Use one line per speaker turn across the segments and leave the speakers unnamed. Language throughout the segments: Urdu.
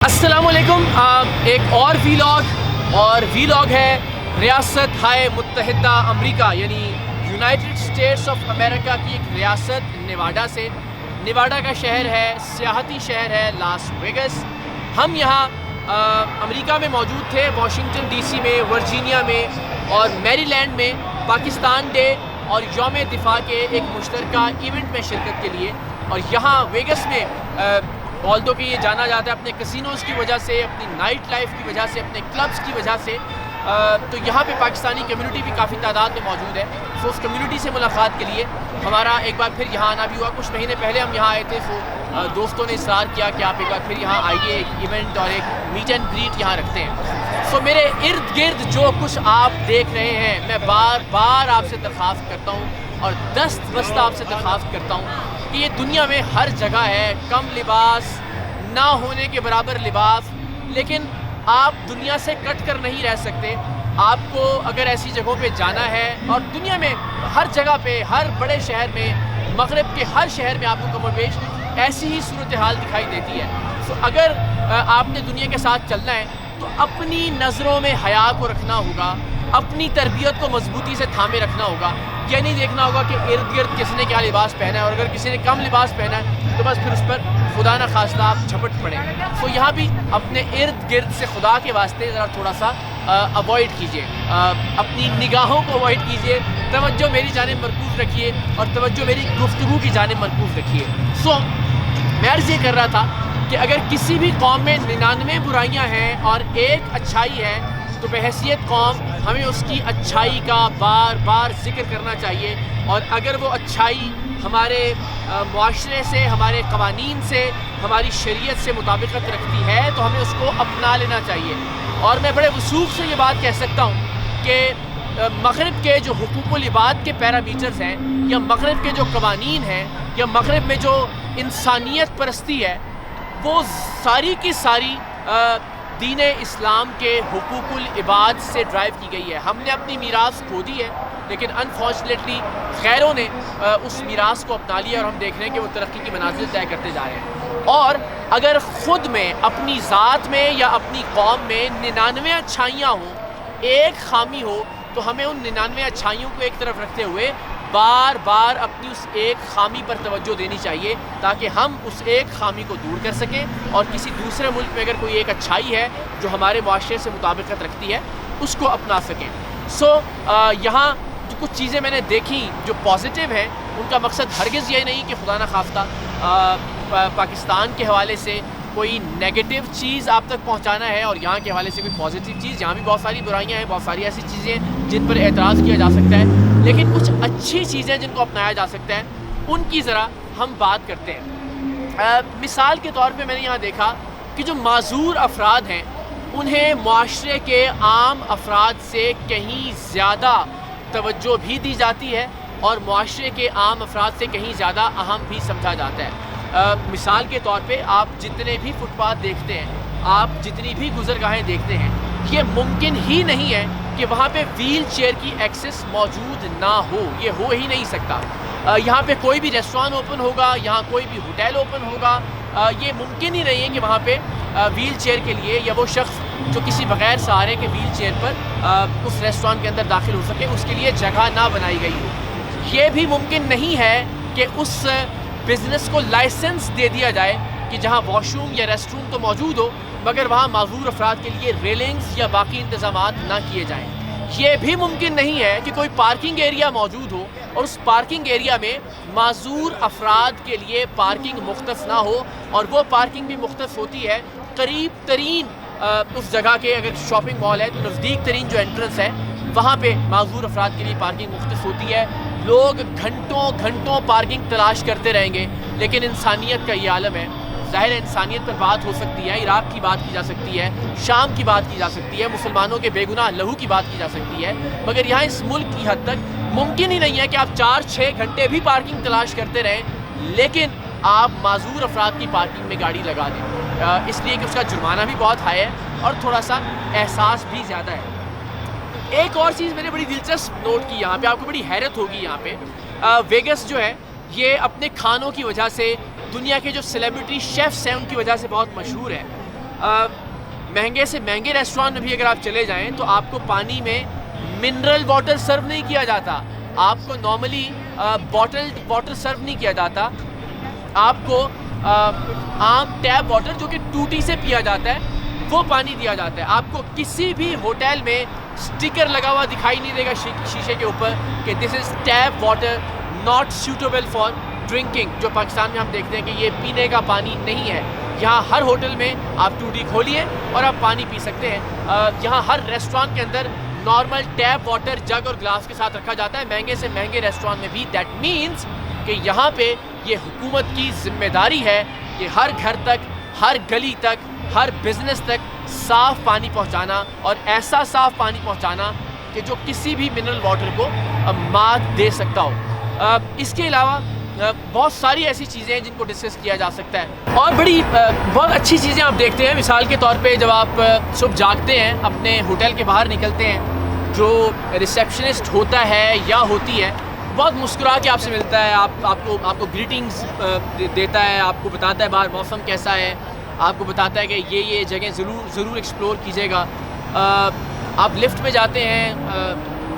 السلام علیکم. ایک اور وی لاگ ہے ریاست ہائے متحدہ امریکہ یعنی یونائٹڈ اسٹیٹس آف امریکہ کی ایک ریاست نیواڈا سے. نیواڈا کا شہر ہے, سیاحتی شہر ہے لاس ویگس. ہم یہاں امریکہ میں موجود تھے, واشنگٹن ڈی سی میں, ورجینیا میں اور میری لینڈ میں پاکستان ڈے اور یوم دفاع کے ایک مشترکہ ایونٹ میں شرکت کے لیے. اور یہاں ویگس میں آلدو کہ یہ جانا جاتا ہے اپنے کسینوز کی وجہ سے, اپنی نائٹ لائف کی وجہ سے, اپنے کلبز کی وجہ سے, تو یہاں پہ پاکستانی کمیونٹی بھی کافی تعداد میں موجود ہے. سو اس کمیونٹی سے ملاقات کے لیے ہمارا ایک بار پھر یہاں آنا بھی ہوا. کچھ مہینے پہلے ہم یہاں آئے تھے, سو دوستوں نے اصرار کیا کہ آپ ایک بار پھر یہاں آئیے, ایک ایونٹ اور ایک میٹ اینڈ گریٹ یہاں رکھتے ہیں. سو میرے ارد گرد جو کچھ آپ دیکھ رہے ہیں, میں بار بار آپ سے درخواست کرتا ہوں اور دست بستہ آپ سے درخواست کرتا ہوں کہ یہ دنیا میں ہر جگہ ہے. کم لباس, نہ ہونے کے برابر لباس, لیکن آپ دنیا سے کٹ کر نہیں رہ سکتے. آپ کو اگر ایسی جگہوں پہ جانا ہے, اور دنیا میں ہر جگہ پہ, ہر بڑے شہر میں, مغرب کے ہر شہر میں آپ کو کم و بیش ایسی ہی صورتحال دکھائی دیتی ہے. تو اگر آپ نے دنیا کے ساتھ چلنا ہے تو اپنی نظروں میں حیا کو رکھنا ہوگا, اپنی تربیت کو مضبوطی سے تھامے رکھنا ہوگا. یہ نہیں دیکھنا ہوگا کہ ارد گرد کس نے کیا لباس پہنا ہے, اور اگر کسی نے کم لباس پہنا ہے تو بس پھر اس پر خدا نہ خواستہ آپ جھپٹ پڑیں. تو یہاں بھی اپنے ارد گرد سے خدا کے واسطے ذرا تھوڑا سا اوائڈ کیجیے, اپنی نگاہوں کو اوائڈ کیجیے, توجہ میری جانب مرکوز رکھیے اور توجہ میری گفتگو کی جانب مرکوز رکھیے. سو میں عرض یہ کر رہا تھا کہ اگر کسی بھی قوم میں 99 برائیاں ہیں اور ایک اچھائی ہے, تو بحیثیت قوم ہمیں اس کی اچھائی کا بار بار ذکر کرنا چاہیے. اور اگر وہ اچھائی ہمارے معاشرے سے, ہمارے قوانین سے, ہماری شریعت سے مطابقت رکھتی ہے تو ہمیں اس کو اپنا لینا چاہیے. اور میں بڑے وثوق سے یہ بات کہہ سکتا ہوں کہ مغرب کے جو حقوق العباد کے پیرامیٹرز ہیں, یا مغرب کے جو قوانین ہیں, یا مغرب میں جو انسانیت پرستی ہے, وہ ساری کی ساری دین اسلام کے حقوق العباد سے ڈرائیو کی گئی ہے. ہم نے اپنی میراث کھو دی ہے, لیکن انفارچونیٹلی غیروں نے اس میراث کو اپنا لیا, اور ہم دیکھ رہے ہیں کہ وہ ترقی کی منازل طے کرتے جا رہے ہیں. اور اگر خود میں, اپنی ذات میں یا اپنی قوم میں 99 اچھائیاں ہوں, ایک خامی ہو, تو ہمیں ان 99 اچھائیوں کو ایک طرف رکھتے ہوئے بار بار اپنی اس ایک خامی پر توجہ دینی چاہیے, تاکہ ہم اس ایک خامی کو دور کر سکیں, اور کسی دوسرے ملک میں اگر کوئی ایک اچھائی ہے جو ہمارے معاشرے سے مطابقت رکھتی ہے, اس کو اپنا سکیں. سو یہاں جو کچھ چیزیں میں نے دیکھی جو پازیٹیو ہیں, ان کا مقصد ہرگز یہ نہیں کہ خدا نہ خواستہ پاکستان کے حوالے سے کوئی نیگیٹو چیز آپ تک پہنچانا ہے, اور یہاں کے حوالے سے کوئی پازیٹیو چیز. یہاں بھی بہت ساری برائیاں ہیں, بہت ساری ایسی چیزیں ہیں جن پر اعتراض کیا جا سکتا ہے, لیکن کچھ اچھی چیزیں جن کو اپنایا جا سکتا ہے, ان کی ذرا ہم بات کرتے ہیں. مثال کے طور پہ میں نے یہاں دیکھا کہ جو معذور افراد ہیں, انہیں معاشرے کے عام افراد سے کہیں زیادہ توجہ بھی دی جاتی ہے, اور معاشرے کے عام افراد سے کہیں زیادہ اہم بھی سمجھا جاتا ہے. مثال کے طور پہ آپ جتنے بھی فٹ پاتھ دیکھتے ہیں, آپ جتنی بھی گزرگاہیں دیکھتے ہیں, یہ ممکن ہی نہیں ہے کہ وہاں پہ ویل چیئر کی ایکسس موجود نہ ہو. یہ ہو ہی نہیں سکتا. یہاں پہ کوئی بھی ریسٹوران اوپن ہوگا, یہاں کوئی بھی ہوٹل اوپن ہوگا, یہ ممکن ہی نہیں ہے کہ وہاں پہ ویل چیئر کے لیے, یا وہ شخص جو کسی بغیر سہارے کے ویل چیئر پر اس ریسٹوران کے اندر داخل ہو سکے, اس کے لیے جگہ نہ بنائی گئی ہو. یہ بھی ممکن نہیں ہے کہ اس بزنس کو لائسنس دے دیا جائے کہ جہاں واش روم یا ریسٹ روم تو موجود ہو, مگر وہاں معذور افراد کے لیے ریلنگز یا باقی انتظامات نہ کیے جائیں. یہ بھی ممکن نہیں ہے کہ کوئی پارکنگ ایریا موجود ہو, اور اس پارکنگ ایریا میں معذور افراد کے لیے پارکنگ مختص نہ ہو, اور وہ پارکنگ بھی مختص ہوتی ہے قریب ترین اس جگہ کے. اگر شاپنگ مال ہے تو نزدیک ترین جو انٹرنس ہے, وہاں پہ معذور افراد کے لیے پارکنگ مختص ہوتی ہے. لوگ گھنٹوں گھنٹوں پارکنگ تلاش کرتے رہیں گے, لیکن انسانیت کا یہ عالم ہے. ظاہر انسانیت پر بات ہو سکتی ہے, عراق کی بات کی جا سکتی ہے, شام کی بات کی جا سکتی ہے, مسلمانوں کے بے گناہ لہو کی بات کی جا سکتی ہے, مگر یہاں اس ملک کی حد تک ممکن ہی نہیں ہے کہ آپ 4-6 گھنٹے بھی پارکنگ تلاش کرتے رہیں, لیکن آپ معذور افراد کی پارکنگ میں گاڑی لگا دیں, اس لیے کہ اس کا جرمانہ بھی بہت ہائی ہے اور تھوڑا سا احساس بھی زیادہ ہے. ایک اور چیز میں نے بڑی دلچسپ نوٹ کی یہاں پہ, آپ کو بڑی حیرت ہوگی. یہاں پہ ویگس جو ہے یہ اپنے کھانوں کی وجہ سے دنیا کے جو سیلیبریٹی شیفس ہیں ان کی وجہ سے بہت مشہور ہے. مہنگے سے مہنگے ریسٹورانٹ میں بھی اگر آپ چلے جائیں تو آپ کو پانی میں منرل واٹر سرو نہیں کیا جاتا, آپ کو نارملی بوٹلڈ واٹر سرو نہیں کیا جاتا, آپ کو عام ٹیپ واٹر جو کہ ٹوٹی سے پیا جاتا ہے وہ پانی دیا جاتا ہے. آپ کو کسی بھی ہوٹل میں سٹیکر لگا ہوا دکھائی نہیں دے گا شیشے کے اوپر کہ this is tap water not suitable for drinking, جو پاکستان میں ہم دیکھتے ہیں کہ یہ پینے کا پانی نہیں ہے. یہاں ہر ہوٹل میں آپ ٹوٹی کھولیے اور آپ پانی پی سکتے ہیں. یہاں ہر ریسٹورانٹ کے اندر نارمل ٹیپ واٹر جگ اور گلاس کے ساتھ رکھا جاتا ہے, مہنگے سے مہنگے ریسٹورانٹ میں بھی. دیٹ مینس کہ یہاں پہ یہ حکومت کی ذمہ داری ہے کہ ہر گھر تک, ہر گلی تک, ہر بزنس تک صاف پانی پہنچانا, اور ایسا صاف پانی پہنچانا کہ جو کسی بھی منرل واٹر کو مات دے سکتا ہو. اس کے علاوہ بہت ساری ایسی چیزیں ہیں جن کو ڈسکس کیا جا سکتا ہے, اور بہت اچھی چیزیں آپ دیکھتے ہیں. مثال کے طور پہ جب آپ صبح جاگتے ہیں, اپنے ہوٹل کے باہر نکلتے ہیں, جو ریسیپشنسٹ ہوتا ہے یا ہوتی ہے بہت مسکرا کے آپ سے ملتا ہے, آپ کو گریٹنگز دیتا ہے, آپ کو بتاتا ہے باہر موسم کیسا ہے, آپ کو بتاتا ہے کہ یہ جگہیں ضرور ایکسپلور کیجیے گا. آپ لفٹ میں جاتے ہیں,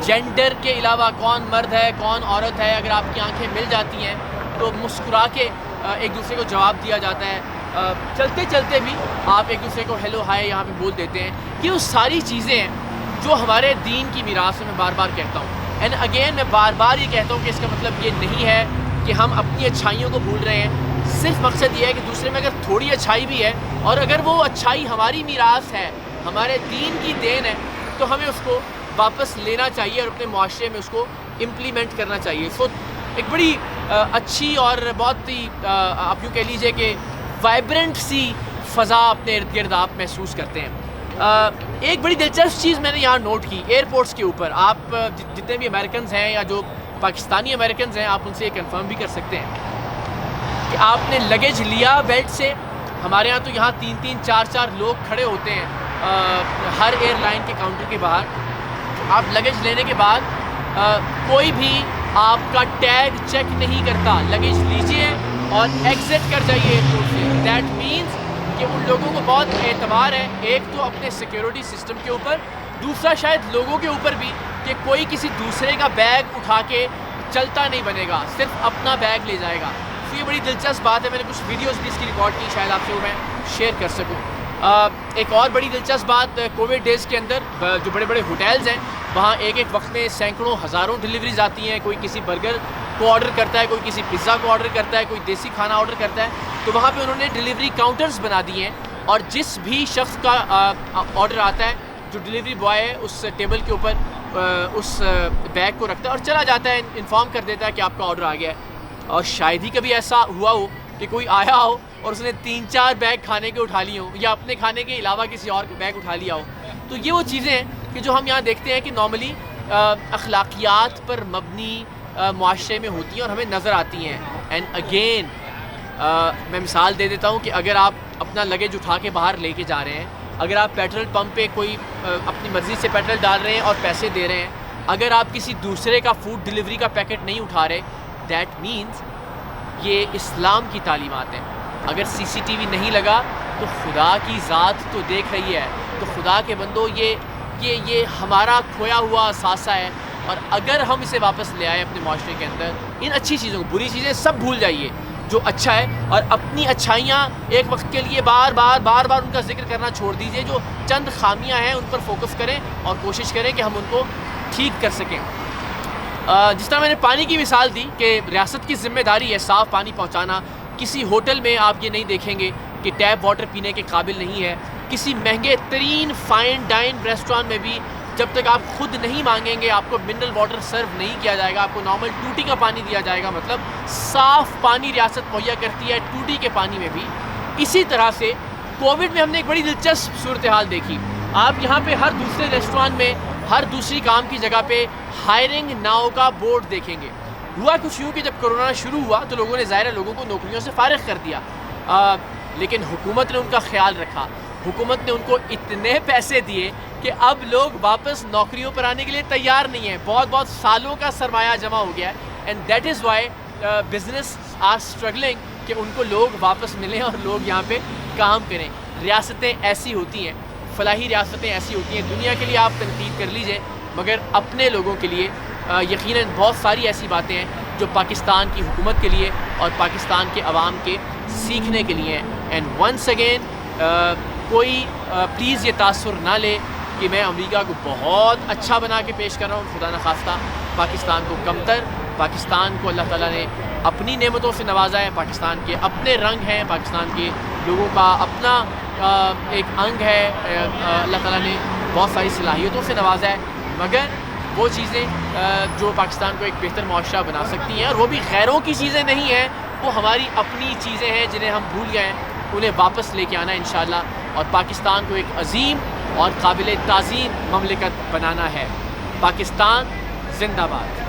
جینڈر کے علاوہ کون مرد ہے کون عورت ہے اگر آپ کی آنکھیں مل جاتی ہیں تو مسکرا کے ایک دوسرے کو جواب دیا جاتا ہے. چلتے چلتے بھی آپ ایک دوسرے کو ہیلو ہائے یہاں پہ بول دیتے ہیں. یہ وہ ساری چیزیں ہیں جو ہمارے دین کی میراث میں بار بار کہتا ہوں. اینڈ اگین میں بار بار یہ کہتا ہوں کہ اس کا مطلب یہ نہیں ہے کہ ہم اپنی اچھائیوں کو بھول رہے ہیں. صرف مقصد یہ ہے کہ دوسرے میں اگر تھوڑی اچھائی بھی ہے, اور اگر وہ اچھائی ہماری میراث ہے, ہمارے دین کی دین ہے, تو ہمیں اس کو واپس لینا چاہیے اور اپنے معاشرے میں اس کو امپلیمنٹ کرنا چاہیے. سو ایک بڑی اچھی اور بہت ہی آپ یوں کہہ لیجیے کہ وائبرنٹ سی فضا اپنے ارد گرد آپ محسوس کرتے ہیں. ایک بڑی دلچسپ چیز میں نے یہاں نوٹ کی, ایئرپورٹس کے اوپر آپ جتنے بھی امریکنز ہیں یا جو پاکستانی امریکنز ہیں آپ ان سے یہ کنفرم بھی کر سکتے ہیں کہ آپ نے لگیج لیا بیلٹ سے. ہمارے یہاں تو یہاں 3-4 لوگ کھڑے ہوتے ہیں ہر ایئر لائن کے کاؤنٹر کے باہر. آپ لگیج لینے کے بعد کوئی بھی آپ کا ٹیگ چیک نہیں کرتا, لگیج لیجئے اور ایگزٹ کر جائیے ایئرپورٹ سے. دیٹ مینس کہ ان لوگوں کو بہت اعتبار ہے, ایک تو اپنے سیکیورٹی سسٹم کے اوپر, دوسرا شاید لوگوں کے اوپر بھی کہ کوئی کسی دوسرے کا بیگ اٹھا کے چلتا نہیں بنے گا, صرف اپنا بیگ لے جائے گا. تو یہ بڑی دلچسپ بات ہے, میں نے کچھ ویڈیوز بھی اس کی ریکارڈ کی, شاید آپ سے وہ میں شیئر کر سکوں. ایک اور بڑی دلچسپ بات, کووڈ ڈیز کے اندر جو بڑے بڑے ہوٹلز ہیں وہاں ایک وقت میں سینکڑوں ہزاروں ڈلیوریز آتی ہیں. کوئی کسی برگر کو آرڈر کرتا ہے, کوئی کسی پزا کو آرڈر کرتا ہے, کوئی دیسی کھانا آرڈر کرتا ہے. تو وہاں پہ انہوں نے ڈلیوری کاؤنٹرز بنا دیے ہیں, اور جس بھی شخص کا آرڈر آتا ہے جو ڈلیوری بوائے ہے اس ٹیبل کے اوپر اس بیگ کو رکھتا ہے اور چلا جاتا ہے, انفارم کر دیتا ہے کہ آپ کا آرڈر آ گیا ہے. اور شاید ہی کبھی ایسا ہوا ہو کہ کوئی آیا ہو اور اس نے 3-4 بیگ کھانے کے اٹھا لیے ہوں, یا اپنے کھانے کے علاوہ کسی اور کا بیگ اٹھا لیا ہو. تو یہ وہ چیزیں ہیں کہ جو ہم یہاں دیکھتے ہیں کہ نارملی اخلاقیات پر مبنی معاشرے میں ہوتی ہیں اور ہمیں نظر آتی ہیں. اینڈ اگین میں مثال دے دیتا ہوں کہ اگر آپ اپنا لگیج اٹھا کے باہر لے کے جا رہے ہیں, اگر آپ پیٹرول پمپ پہ کوئی اپنی مرضی سے پیٹرول ڈال رہے ہیں اور پیسے دے رہے ہیں, اگر آپ کسی دوسرے کا فوڈ ڈلیوری کا پیکٹ نہیں اٹھا رہے, دیٹ مینس یہ اسلام کی تعلیمات ہیں. اگر CCTV نہیں لگا تو خدا کی ذات تو دیکھ رہی ہے. تو خدا کے بندو یہ ہمارا کھویا ہوا اثاثہ ہے, اور اگر ہم اسے واپس لے آئے اپنے معاشرے کے اندر, ان اچھی چیزوں کو, بری چیزیں سب بھول جائیے, جو اچھا ہے, اور اپنی اچھائیاں ایک وقت کے لیے بار بار ان کا ذکر کرنا چھوڑ دیجیے. جو چند خامیاں ہیں ان پر فوکس کریں اور کوشش کریں کہ ہم ان کو ٹھیک کر سکیں. جس طرح میں نے پانی کی مثال دی کہ ریاست کی ذمہ داری ہے صاف پانی پہنچانا. کسی ہوٹل میں آپ یہ نہیں دیکھیں گے کہ ٹیپ واٹر پینے کے قابل نہیں ہے. کسی مہنگے ترین فائن ڈائن ریسٹورانٹ میں بھی جب تک آپ خود نہیں مانگیں گے آپ کو منرل واٹر سرو نہیں کیا جائے گا, آپ کو نارمل ٹوٹی کا پانی دیا جائے گا. مطلب صاف پانی ریاست مہیا کرتی ہے ٹوٹی کے پانی میں بھی. اسی طرح سے کووڈ میں ہم نے ایک بڑی دلچسپ صورتحال دیکھی. آپ یہاں پہ ہر دوسرے ریسٹورانٹ میں, ہر دوسری کام کی جگہ پہ ہائرنگ ناؤ کا بورڈ دیکھیں گے. ہوا کچھ یوں کہ جب کرونا شروع ہوا تو لوگوں نے ظاہر لوگوں کو نوکریوں سے فارغ کر دیا, لیکن حکومت نے ان کا خیال رکھا. حکومت نے ان کو اتنے پیسے دیے کہ اب لوگ واپس نوکریوں پر آنے کے لیے تیار نہیں ہیں. بہت سالوں کا سرمایہ جمع ہو گیا ہے, and that is why business are struggling کہ ان کو لوگ واپس ملیں اور لوگ یہاں پہ کام کریں. ریاستیں ایسی ہوتی ہیں، فلاحی ریاستیں ایسی ہوتی ہیں، دنیا کے لیے آپ تنقید کر لیجئے مگر اپنے لوگوں کے لیے یقیناً بہت ساری ایسی باتیں ہیں جو پاکستان کی حکومت کے لیے اور پاکستان کے عوام کے سیکھنے کے لیے ہیں. اینڈ ونس اگین کوئی پلیز یہ تاثر نہ لے کہ میں امریکہ کو بہت اچھا بنا کے پیش کر رہا ہوں. خدا نخواستہ پاکستان کو کمتر، پاکستان کو اللہ تعالیٰ نے اپنی نعمتوں سے نوازا ہے، پاکستان کے اپنے رنگ ہیں، پاکستان کے لوگوں کا اپنا ایک انگ ہے، اللہ تعالیٰ نے بہت ساری صلاحیتوں سے نوازا ہے، مگر وہ چیزیں جو پاکستان کو ایک بہتر معاشرہ بنا سکتی ہیں، اور وہ بھی غیروں کی چیزیں نہیں ہیں، وہ ہماری اپنی چیزیں ہیں جنہیں ہم بھول گئے ہیں، انہیں واپس لے کے آنا انشاءاللہ، اور پاکستان کو ایک عظیم اور قابل تعظیم مملکت بنانا ہے. پاکستان زندہ باد.